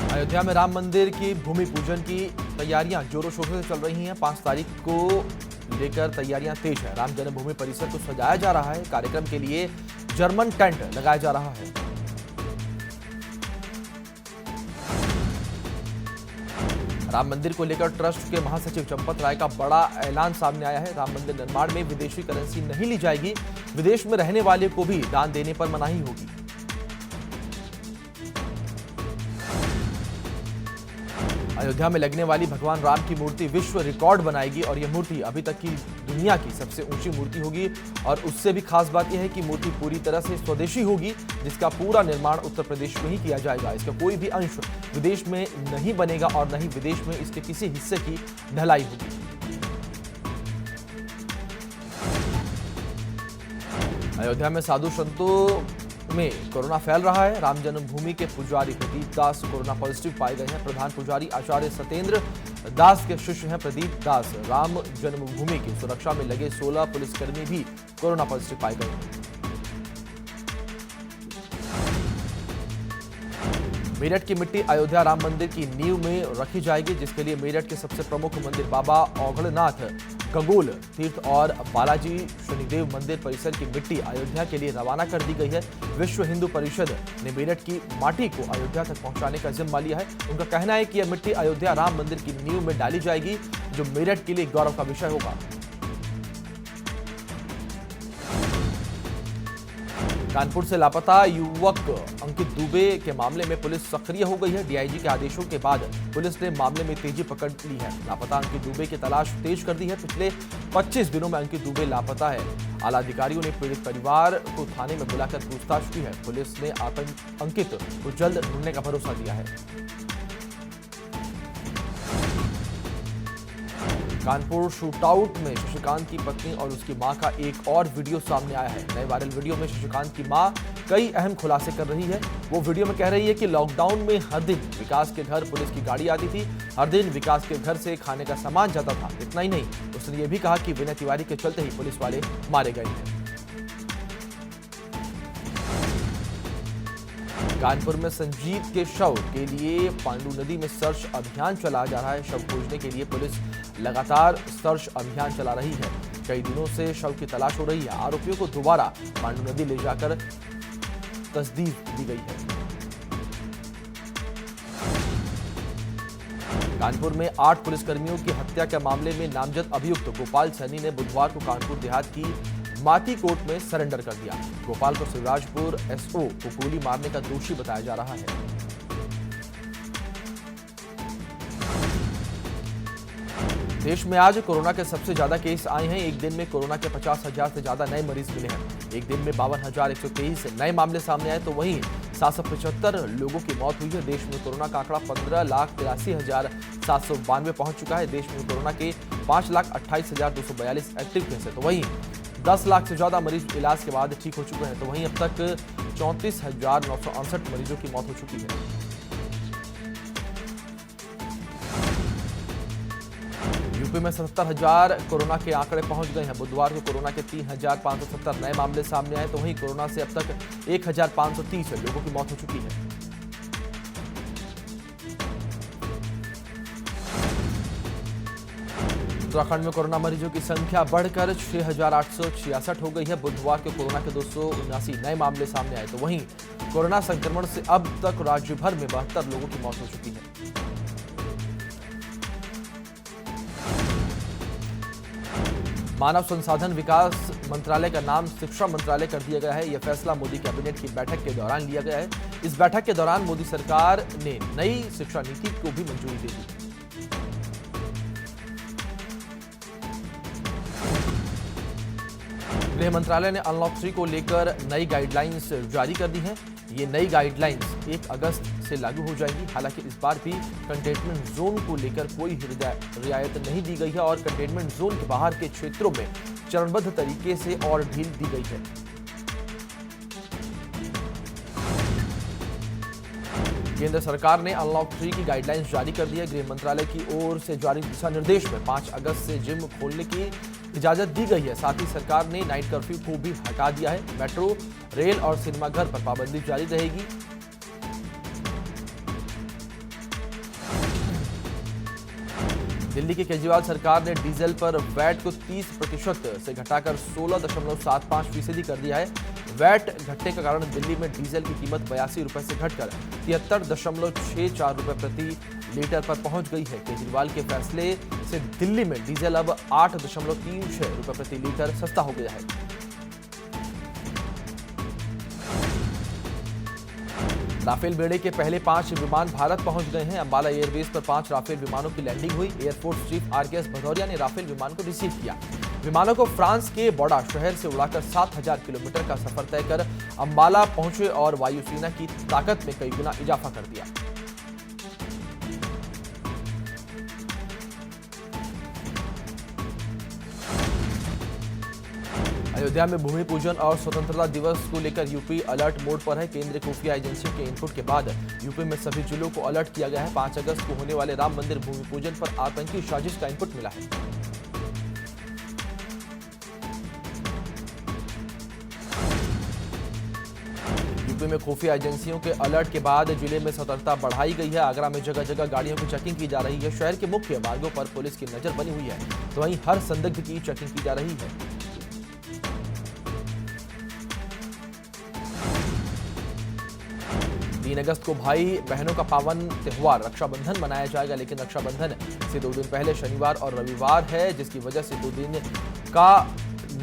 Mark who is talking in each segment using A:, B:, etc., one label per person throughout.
A: अयोध्या में राम मंदिर की भूमि पूजन की तैयारियां जोरों शोरों से चल रही हैं। 5 तारीख को लेकर तैयारियां तेज है। राम जन्मभूमि परिसर को सजाया जा रहा है। कार्यक्रम के लिए जर्मन टेंट लगाया जा रहा है। राम मंदिर को लेकर ट्रस्ट के महासचिव चंपत राय का बड़ा ऐलान सामने आया है। राम मंदिर निर्माण में विदेशी करेंसी नहीं ली जाएगी। विदेश में रहने वाले को भी दान देने पर मनाही होगी। अयोध्या में लगने वाली भगवान राम की मूर्ति विश्व रिकॉर्ड बनाएगी और यह मूर्ति अभी तक की दुनिया की सबसे ऊंची मूर्ति होगी। और उससे भी खास बात यह है कि मूर्ति पूरी तरह से स्वदेशी होगी, जिसका पूरा निर्माण उत्तर प्रदेश में ही किया जाएगा। इसका कोई भी अंश विदेश में नहीं बनेगा और न ही विदेश में इसके किसी हिस्से की ढलाई होगी। अयोध्या में साधु संतों में कोरोना फैल रहा है। राम जन्मभूमि के पुजारी प्रदीप दास कोरोना पॉजिटिव पाए गए हैं। प्रधान पुजारी आचार्य सत्येंद्र दास के शिष्य हैं प्रदीप दास। राम जन्मभूमि की सुरक्षा में लगे 16 पुलिसकर्मी भी कोरोना पॉजिटिव पाए गए हैं। मेरठ की मिट्टी अयोध्या राम मंदिर की नींव में रखी जाएगी, जिसके लिए मेरठ के सबसे प्रमुख मंदिर बाबा औघड़नाथ, गगोल तीर्थ और बालाजी शनिदेव मंदिर परिसर की मिट्टी अयोध्या के लिए रवाना कर दी गई है। विश्व हिंदू परिषद ने मेरठ की माटी को अयोध्या तक पहुंचाने का जिम्मा लिया है। उनका कहना है कि यह मिट्टी अयोध्या राम मंदिर की नींव में डाली जाएगी, जो मेरठ के लिए गौरव का विषय होगा। कानपुर से लापता युवक अंकित दुबे के मामले में पुलिस सक्रिय हो गई है। डीआईजी के आदेशों के बाद पुलिस ने मामले में तेजी पकड़ ली है। लापता अंकित दुबे की तलाश तेज कर दी है। पिछले 25 दिनों में अंकित दुबे लापता है। आला अधिकारियों ने पीड़ित परिवार को थाने में बुलाकर पूछताछ की है। पुलिस ने अंकित को जल्द ढूंढने का भरोसा दिया है। कानपुर शूटआउट में शशिकांत की पत्नी और उसकी मां का एक और वीडियो सामने आया है। नए वायरल वीडियो में शशिकांत की मां कई अहम खुलासे कर रही है। वो वीडियो में कह रही है कि लॉकडाउन में हर दिन विकास के घर पुलिस की गाड़ी आती थी। हर दिन विकास के घर से खाने का सामान जाता था। इतना ही नहीं, उसने ये भी कहा कि विनय तिवारी के चलते ही पुलिस वाले मारे गए हैं। कानपुर में संजीत के शव के लिए पांडु नदी में सर्च अभियान चलाया जा रहा है। शव खोजने के लिए पुलिस लगातार सर्च अभियान चला रही है। कई दिनों से शव की तलाश हो रही है। आरोपियों को दोबारा पांडु नदी ले जाकर तस्दीक दी गई है। कानपुर में 8 पुलिसकर्मियों की हत्या के मामले में नामजद अभियुक्त गोपाल सैनी ने बुधवार को कानपुर देहात की माती कोर्ट में सरेंडर कर दिया। गोपाल को शिवराजपुर एसओ को गोली मारने का दोषी बताया जा रहा है। देश में आज कोरोना के सबसे ज्यादा केस आए हैं। एक दिन में कोरोना के 50,000 से ज्यादा नए मरीज मिले हैं। एक दिन में 52,123 नए मामले सामने आए तो वहीं 775 लोगों की मौत हुई है। देश में कोरोना का आंकड़ा 15,83,792 पहुंच चुका है। देश में कोरोना के 5,28,242 एक्टिव केस है तो वहीं 10 लाख से ज्यादा मरीज इलाज के बाद ठीक हो चुके हैं। तो वहीं अब तक 34,968 मरीजों की मौत हो चुकी है। यूपी में 77,000 कोरोना के आंकड़े पहुंच गए हैं। बुधवार को कोरोना के 3,570 नए मामले सामने आए तो वहीं कोरोना से अब तक 1,530 लोगों की मौत हो चुकी है। उत्तराखंड में कोरोना मरीजों की संख्या बढ़कर 6,866 हो गई है। बुधवार को कोरोना के 279 नए मामले सामने आए तो वहीं कोरोना संक्रमण से अब तक राज्य भर में 72 लोगों की मौत हो चुकी है। मानव संसाधन विकास मंत्रालय का नाम शिक्षा मंत्रालय कर दिया गया है। यह फैसला मोदी कैबिनेट की बैठक के दौरान लिया गया है। इस बैठक के दौरान मोदी सरकार ने नई शिक्षा नीति को भी मंजूरी दे दी। गृह मंत्रालय ने अनलॉक 3 को लेकर नई गाइडलाइंस जारी कर दी हैं। ये नई गाइडलाइंस 1 अगस्त से लागू हो जाएंगी। हालांकि इस बार भी कंटेनमेंट जोन को लेकर कोई रियायत नहीं दी गई है और कंटेनमेंट जोन के बाहर के क्षेत्रों में चरणबद्ध तरीके से और ढील दी गई है। केंद्र सरकार ने अनलॉक 3 की गाइडलाइंस जारी कर दी है। गृह मंत्रालय की ओर से जारी दिशा निर्देश में 5 अगस्त से जिम खोलने की इजाजत दी गई है। साथ ही सरकार ने नाइट कर्फ्यू को भी हटा दिया है। मेट्रो, रेल और सिनेमाघर पर पाबंदी जारी रहेगी। दिल्ली की केजरीवाल सरकार ने डीजल पर वैट को 30% से घटाकर 16.75% कर दिया है। वैट घटने के कारण दिल्ली में डीजल की कीमत 82 रुपए से घटकर 73.64 रुपए प्रति लीटर पर पहुंच गई है। केजरीवाल के फैसले से दिल्ली में डीजल अब 8.36 रुपए प्रति लीटर सस्ता हो गया है। राफेल बेड़े के पहले 5 विमान भारत पहुंच गए हैं। अंबाला एयरबेस पर 5 राफेल विमानों की लैंडिंग हुई। एयरफोर्स चीफ आरकेएस भदौरिया ने राफेल विमान को रिसीव किया। विमानों को फ्रांस के बौडा शहर से उड़ाकर 7000 किलोमीटर का सफर तय कर अंबाला पहुंचे और वायुसेना की ताकत में कई गुना इजाफा कर दिया। अयोध्या में भूमि पूजन और स्वतंत्रता दिवस को लेकर यूपी अलर्ट मोड पर है। केंद्रीय खुफिया एजेंसियों के इनपुट के बाद यूपी में सभी जिलों को अलर्ट किया गया है। 5 अगस्त को होने वाले राम मंदिर भूमि पूजन पर आतंकी साजिश का इनपुट मिला है। यूपी में खुफिया एजेंसियों के अलर्ट के बाद जिले में सतर्कता बढ़ाई गई है। आगरा में जगह जगह गाड़ियों की चेकिंग की जा रही है। शहर के मुख्य मार्गों पर पुलिस की नजर बनी हुई है, तो वहीं हर संदिग्ध की चेकिंग की जा रही है। 3 अगस्त को भाई बहनों का पावन त्योहार रक्षाबंधन मनाया जाएगा, लेकिन रक्षाबंधन से 2 दिन पहले शनिवार और रविवार है, जिसकी वजह से 2 दिन का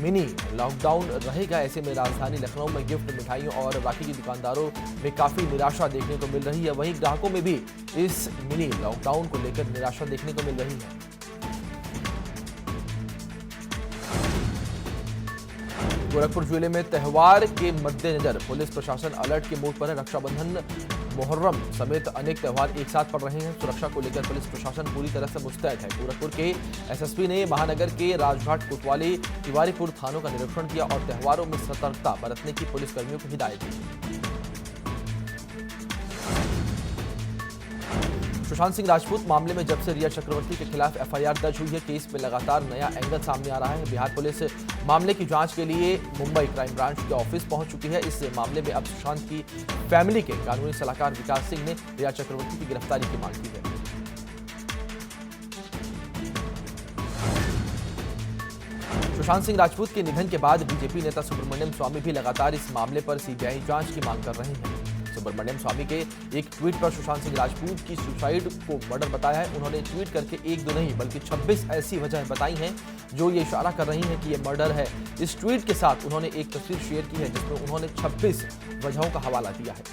A: मिनी लॉकडाउन रहेगा। ऐसे में राजधानी लखनऊ में गिफ्ट, मिठाइयों और राखी की दुकानदारों में काफी निराशा देखने को मिल रही है। वहीं ग्राहकों में भी इस मिनी लॉकडाउन को लेकर निराशा देखने को मिल रही है। गोरखपुर जिले में त्योहार के मद्देनजर पुलिस प्रशासन अलर्ट के मोड पर है। रक्षाबंधन, मुहर्रम समेत अनेक त्योहार एक साथ पड़ रहे हैं। सुरक्षा को लेकर पुलिस प्रशासन पूरी तरह से मुस्तैद है। गोरखपुर के एसएसपी ने महानगर के राजघाट, कोतवाली, तिवारीपुर थानों का निरीक्षण किया और त्योहारों में सतर्कता बरतने की पुलिसकर्मियों को हिदायत दी। सुशांत सिंह राजपूत मामले में जब से रिया चक्रवर्ती के खिलाफ एफआईआर दर्ज हुई है, केस में लगातार नया एंगल सामने आ रहा है। बिहार पुलिस मामले की जांच के लिए मुंबई क्राइम ब्रांच के ऑफिस पहुंच चुकी है। इस मामले में अब सुशांत की फैमिली के कानूनी सलाहकार विकास सिंह ने रिया चक्रवर्ती की गिरफ्तारी की मांग की है। सुशांत सिंह राजपूत के निधन के बाद बीजेपी नेता सुब्रमण्यम स्वामी भी लगातार इस मामले पर सीबीआई जांच की मांग कर रहे हैं। सुब्रमण्यम स्वामी के एक ट्वीट पर सुशांत सिंह राजपूत की सुसाइड को मर्डर बताया है। उन्होंने ट्वीट करके 1-2 नहीं बल्कि 26 ऐसी वजह बताई हैं जो ये इशारा कर रही हैं कि ये मर्डर है। इस ट्वीट के साथ उन्होंने एक तस्वीर शेयर की है जिसमें उन्होंने 26 वजहों का हवाला दिया है।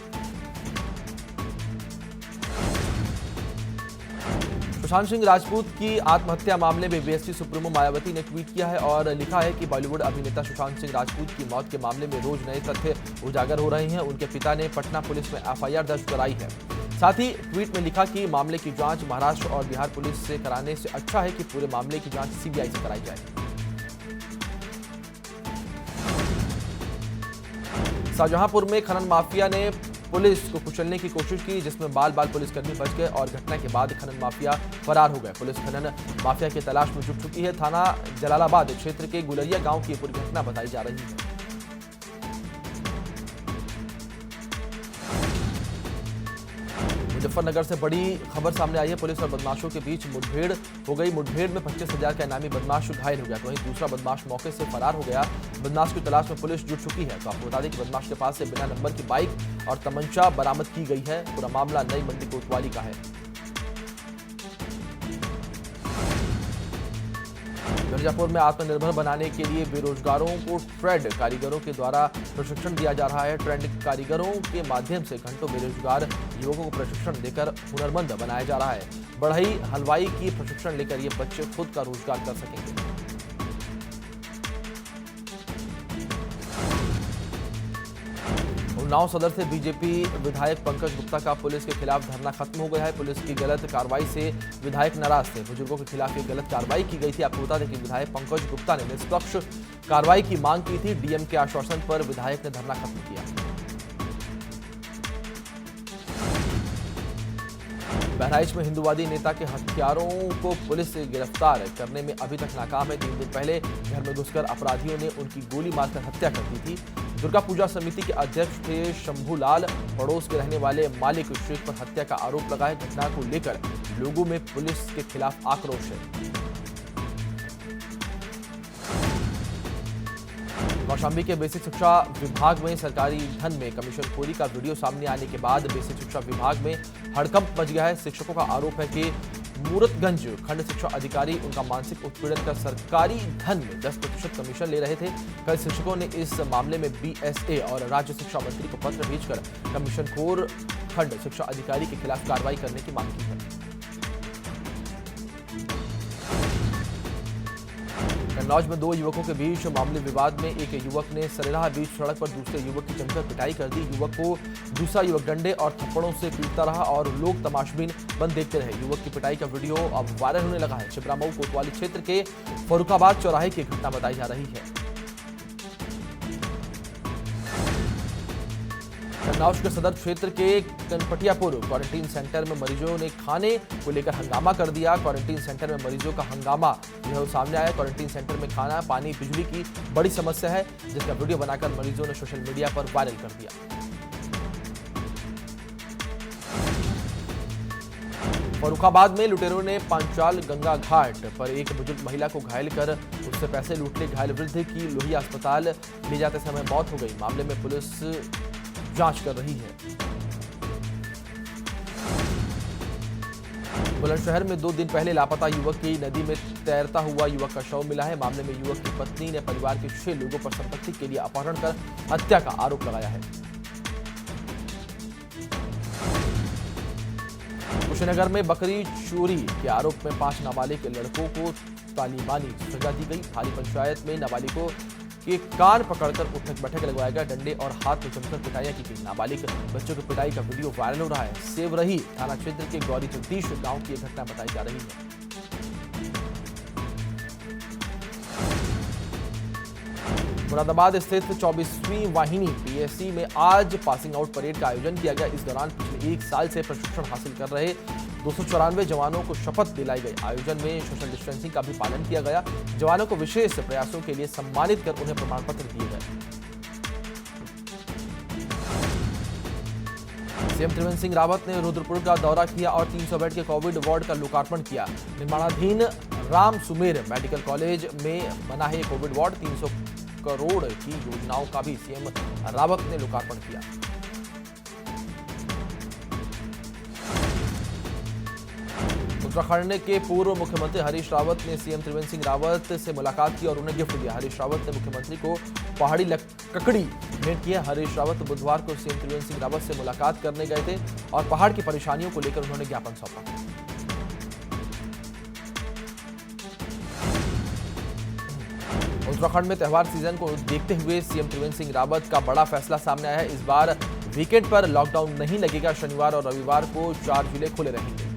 A: सुशांत सिंह राजपूत की आत्महत्या मामले में बीएसपी सुप्रीमो मायावती ने ट्वीट किया है और लिखा है कि बॉलीवुड अभिनेता सुशांत सिंह राजपूत की मौत के मामले में रोज नए तथ्य उजागर हो रहे हैं। उनके पिता ने पटना पुलिस में एफआईआर दर्ज कराई है। साथ ही ट्वीट में लिखा कि मामले की जांच महाराष्ट्र और बिहार पुलिस से कराने से अच्छा है कि पूरे मामले की जांच सीबीआई से कराई जाए। शाहजहांपुर में खनन माफिया ने पुलिस को कुचलने की कोशिश की, जिसमें बाल पुलिसकर्मी बच गए और घटना के बाद खनन माफिया फरार हो गए। पुलिस खनन माफिया की तलाश में जुट चुकी है। थाना जलालाबाद क्षेत्र के गुलरिया गांव की पूरी घटना बताई जा रही है। मुजफ्फरनगर से बड़ी खबर सामने आई है। पुलिस और बदमाशों के बीच मुठभेड़ हो गई। मुठभेड़ में 25,000 का इनामी बदमाश घायल हो गया, तो वहीं दूसरा बदमाश मौके से फरार हो गया। बदमाश की तलाश में पुलिस जुट चुकी है। तो आपको बता दें कि बदमाश के पास से बिना नंबर की बाइक और तमंचा बरामद की गई है। पूरा मामला नई मंडी कोतवाली का है। मिर्जापुर में आत्मनिर्भर बनाने के लिए बेरोजगारों को ट्रेड कारीगरों के द्वारा प्रशिक्षण दिया जा रहा है। ट्रेड कारीगरों के माध्यम से घंटों बेरोजगार युवकों को प्रशिक्षण देकर हुनरमंद बनाया जा रहा है। बढ़ई हलवाई की प्रशिक्षण लेकर ये बच्चे खुद का रोजगार कर सकेंगे। उन्नाव सदर से बीजेपी विधायक पंकज गुप्ता का पुलिस के खिलाफ धरना खत्म हो गया है। पुलिस की गलत कार्रवाई से विधायक नाराज थे। बुजुर्गों के खिलाफ एक गलत कार्रवाई की गई थी। आपको बता दें कि विधायक पंकज गुप्ता ने निष्पक्ष कार्रवाई की मांग की थी। डीएम के आश्वासन पर विधायक ने धरना खत्म किया। बहराइच में हिंदूवादी नेता के हत्यारों को पुलिस से गिरफ्तार करने में अभी तक नाकाम है। 3 दिन पहले घर में घुसकर अपराधियों ने उनकी गोली मारकर हत्या कर दी थी। दुर्गा पूजा समिति के अध्यक्ष थे शंभूलाल। पड़ोस के रहने वाले मालिक शेख पर हत्या का आरोप लगा है। घटना को लेकर लोगों में पुलिस के खिलाफ आक्रोश है। कौशाम्बी के बेसिक शिक्षा विभाग में सरकारी धन में कमीशनखोरी का वीडियो सामने आने के बाद बेसिक शिक्षा विभाग में हड़कंप मच गया है। शिक्षकों का आरोप है कि मूरतगंज खंड शिक्षा अधिकारी उनका मानसिक उत्पीड़न कर सरकारी धन में 10% कमीशन ले रहे थे। कई शिक्षकों ने इस मामले में बीएसए और राज्य शिक्षा मंत्री को पत्र भेजकर कमीशनखोर खंड शिक्षा अधिकारी के खिलाफ कार्रवाई करने की मांग की है। कन्नौज में 2 युवकों के बीच मामूली विवाद में एक युवक ने सरेराह बीच सड़क पर दूसरे युवक की जमकर पिटाई कर दी। युवक को दूसरा युवक डंडे और थप्पड़ों से पीटता रहा और लोग तमाशबीन बंद देखते रहे। युवक की पिटाई का वीडियो अब वायरल होने लगा है। छिबरामऊ कोतवाली क्षेत्र के फर्रुखाबाद चौराहे की घटना बताई जा रही है। कन्नौज के सदर क्षेत्र के कनपटियापुर क्वारंटीन सेंटर में मरीजों ने खाने को लेकर हंगामा कर दिया। क्वारंटीन सेंटर में मरीजों का हंगामा जो है सामने आया। क्वारंटीन सेंटर में खाना, पानी, बिजली की बड़ी समस्या है, जिसका वीडियो बनाकर मरीजों ने सोशल मीडिया पर वायरल कर दिया। फर्रुखाबाद में लुटेरों ने पांचाल गंगा घाट पर एक बुजुर्ग महिला को घायल कर उससे पैसे लूट ले। घायल वृद्ध की लोहिया अस्पताल ले जाते समय मौत हो गई। मामले में पुलिस जांच कर रही है। बुलंदशहर में 2 दिन पहले लापता युवक की नदी में तैरता हुआ युवक का शव मिला है। मामले में युवक की पत्नी ने परिवार के 6 लोगों पर संपत्ति के लिए अपहरण कर हत्या का आरोप लगाया है। कुशीनगर में बकरी चोरी के आरोप में 5 नाबालिग लड़कों को तालिबानी सजा दी गई। भारी पंचायत में नाबालिगों के कान पकड़कर उठक बैठक लगवाया गया। डंडे और हाथ में जमकर पिटाइयां की गई। नाबालिग बच्चों की पिटाई का वीडियो वायरल हो रहा है। सेवरही थाना क्षेत्र के गौरी जगदीश गांव की यह घटना बताई जा रही है। मुरादाबाद स्थित 24वीं वाहिनी पीएससी में आज पासिंग आउट परेड का आयोजन किया गया। इस दौरान पिछले 1 साल से प्रशिक्षण हासिल कर रहे 294 जवानों को शपथ दिलाई गई। आयोजन में सोशल डिस्टेंसिंग का भी पालन किया गया। जवानों को विशेष प्रयासों के लिए सम्मानित कर उन्हें प्रमाण पत्र दिए गए। सीएम त्रिवेंद्र सिंह रावत ने रुद्रपुर का दौरा किया और 300 बेड के कोविड वार्ड का लोकार्पण किया। निर्माणाधीन राम सुमेर मेडिकल कॉलेज में बना है कोविड वार्ड। 300 करोड़ की योजनाओं का भी सीएम रावत ने लोकार्पण किया। उत्तराखंड के पूर्व मुख्यमंत्री हरीश रावत ने सीएम त्रिवेंद्र सिंह रावत से मुलाकात की और उन्हें गिफ्ट दिया। हरीश रावत ने मुख्यमंत्री को पहाड़ी ककड़ी भेंट किया। हरीश रावत बुधवार को सीएम त्रिवेंद्र सिंह रावत से मुलाकात करने गए थे और पहाड़ की परेशानियों को लेकर उन्होंने ज्ञापन सौंपा। उत्तराखंड में त्योहार सीजन को देखते हुए सीएम त्रिवेंद्र सिंह रावत का बड़ा फैसला सामने आया है। इस बार वीकेंड पर लॉकडाउन नहीं लगेगा। शनिवार और रविवार को 4 जिले खुले रहेंगे।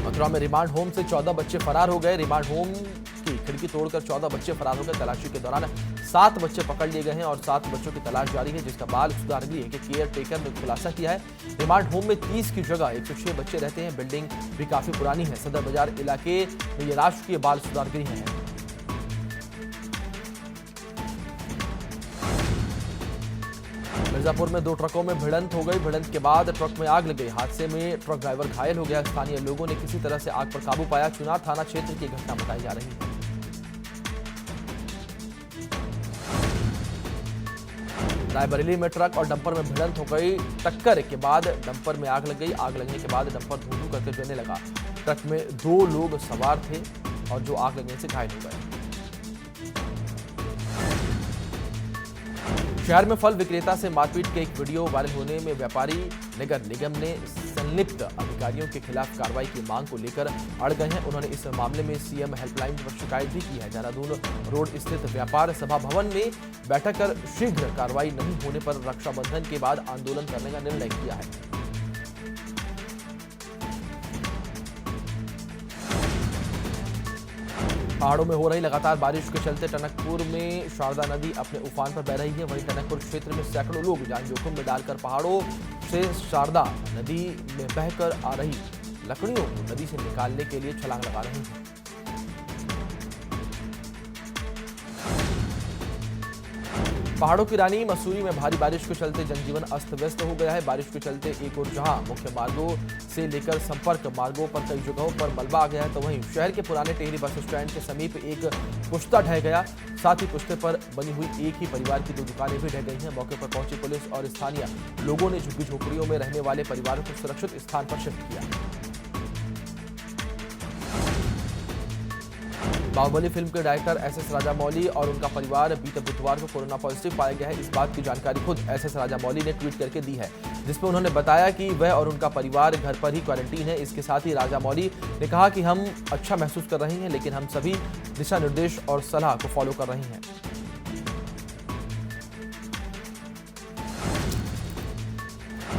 A: मथुरा में रिमांड होम से 14 बच्चे फरार हो गए। रिमांड होम की खिड़की तोड़कर 14 बच्चे फरार हो गए। तलाशी के दौरान 7 बच्चे पकड़ लिए गए हैं और 7 बच्चों की तलाश जारी है, जिसका बाल सुधारगृह के केयर टेकर ने खुलासा किया है। रिमांड होम में 30 की जगह 106 बच्चे रहते हैं। बिल्डिंग भी काफी पुरानी है। सदर बाजार इलाके में ये राष्ट्रीय बाल सुधारगृह है। मिर्जापुर में 2 ट्रकों में भिड़ंत हो गई। भिड़ंत के बाद ट्रक में आग लग गई। हादसे में ट्रक ड्राइवर घायल हो गया। स्थानीय लोगों ने किसी तरह से आग पर काबू पाया। चुनार थाना क्षेत्र की घटना बताई जा रही है। रायबरेली में ट्रक और डंपर में भिड़ंत हो गई। टक्कर के बाद डंपर में आग लग गई। आग लगने के बाद डंपर धू-धू करके जलने लगा। ट्रक में 2 लोग सवार थे और जो आग लगने से घायल हो गए। शहर में फल विक्रेता से मारपीट के एक वीडियो वायरल होने में व्यापारी नगर निगम ने संलिप्त अधिकारियों के खिलाफ कार्रवाई की मांग को लेकर अड़ गए हैं। उन्होंने इस मामले में सीएम हेल्पलाइन पर शिकायत भी की है। देहरादून रोड स्थित व्यापार सभा भवन में बैठक कर शीघ्र कार्रवाई नहीं होने पर रक्षाबंधन के बाद आंदोलन करने का निर्णय किया है। पहाड़ों में हो रही लगातार बारिश के चलते टनकपुर में शारदा नदी अपने उफान पर बह रही है। वहीं टनकपुर क्षेत्र में सैकड़ों लोग जान जोखिम में डालकर पहाड़ों से शारदा नदी में बहकर आ रही लकड़ियों को नदी से निकालने के लिए छलांग लगा रहे हैं। पहाड़ों की रानी मसूरी में भारी बारिश के चलते जनजीवन अस्त व्यस्त हो गया है। बारिश के चलते एक और जहां मुख्य मार्गों से लेकर संपर्क मार्गों पर कई जगहों पर मलबा आ गया है, तो वहीं शहर के पुराने टेहरी बस स्टैंड के समीप एक पुश्ता ढह गया। साथ ही पुश्ते पर बनी हुई एक ही परिवार की 2 दुकानें भी ढह गई हैं। मौके पर पहुंची पुलिस और स्थानीय लोगों ने झुग्गी झोपड़ियों में रहने वाले परिवारों को सुरक्षित स्थान पर शिफ्ट किया। बाहुबली फिल्म के डायरेक्टर एस.एस. राजामौली और उनका परिवार बीते बुधवार को कोरोना पॉजिटिव पाया गया है। इस बात की जानकारी खुद एस.एस. राजामौली ने ट्वीट करके दी है, जिसमें उन्होंने बताया कि वह और उनका परिवार घर पर ही क्वारंटीन है। इसके साथ ही राजामौली ने कहा कि हम अच्छा महसूस कर रहे हैं, लेकिन हम सभी दिशा निर्देश और सलाह को फॉलो कर रहे हैं।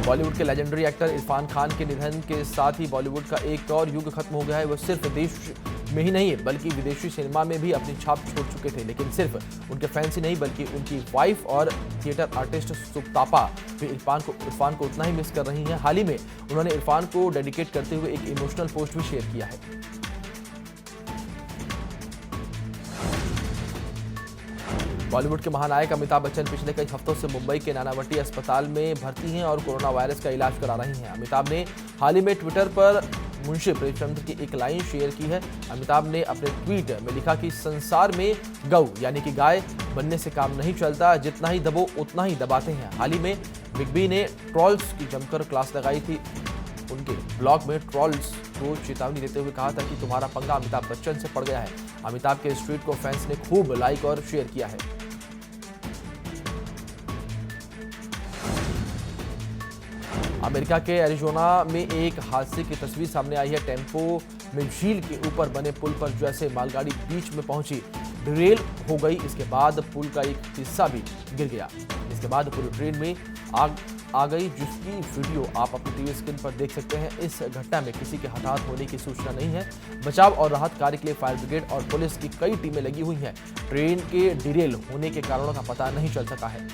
A: बॉलीवुड के लेजेंडरी एक्टर इरफान खान के निधन के साथ ही बॉलीवुड का एक और युग खत्म हो गया है। वह सिर्फ देश में ही नहीं बल्कि विदेशी सिनेमा में भी अपनी छाप छोड़ चुके थे, लेकिन सिर्फ उनके फैंस ही नहीं बल्कि उनकी वाइफ और थिएटर आर्टिस्ट सुप्तापा भी इरफान को उतना ही मिस कर रही हैं। हाल ही में उन्होंने इरफान को डेडिकेट करते हुए एक इमोशनल पोस्ट भी शेयर किया है। बॉलीवुड के महानायक अमिताभ बच्चन पिछले कई हफ्तों से मुंबई के नानावटी अस्पताल में भर्ती हैं और कोरोना वायरस का इलाज करा रही हैं। अमिताभ ने हाल ही में ट्विटर पर मुंशी प्रेमचंद्र की एक लाइन शेयर की है। अमिताभ ने अपने ट्वीट में लिखा कि संसार में गौ यानी कि गाय बनने से काम नहीं चलता, जितना ही दबो उतना ही दबाते हैं। हाल ही में बिग बी ने ट्रोल्स की जमकर क्लास लगाई थी। उनके ब्लॉग में ट्रोल्स को चेतावनी देते हुए कहा था कि तुम्हारा पंगा अमिताभ बच्चन से पड़ गया है। अमिताभ के इस ट्वीट को फैंस ने खूब लाइक और शेयर किया है। अमेरिका के एरिजोना में एक हादसे की तस्वीर सामने आई है। टेम्पो में झील के ऊपर बने पुल पर जैसे मालगाड़ी बीच में पहुंची, डिरेल हो गई। इसके बाद पुल का एक हिस्सा भी गिर गया। इसके बाद पूरी ट्रेन में आग आ गई, जिसकी वीडियो आप अपनी टीवी स्क्रीन पर देख सकते हैं। इस घटना में किसी के हताहत होने की सूचना नहीं है। बचाव और राहत कार्य के लिए फायर ब्रिगेड और पुलिस की कई टीमें लगी हुई हैं। ट्रेन के डिरेल होने के कारणों का पता नहीं चल सका है।